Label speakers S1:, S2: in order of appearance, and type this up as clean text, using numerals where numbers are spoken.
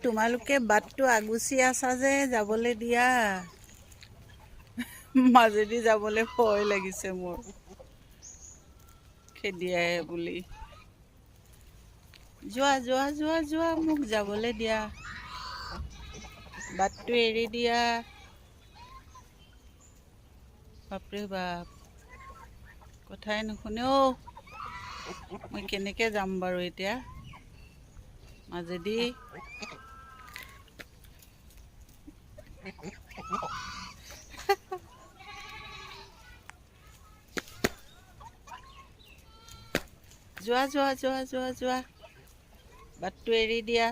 S1: তোমালোকে বাটটো আগুচি আছা যে যাবলৈ দিয়া মাজেদি যাবলৈ ভয় লাগিছে মোৰ খেদিয়াই বুলি যোৱা যোৱা যোৱা যোৱা মোক যাবলৈ দিয়া বাটটো এৰি দিয়া বাপৰে বাপ কথাই নুশুনে মই কেনেকৈ যাম বাৰু এতিয়া মাজেদি যোৱা যোৱা যোৱা যোৱা যোৱা বাটটো এৰি দিয়া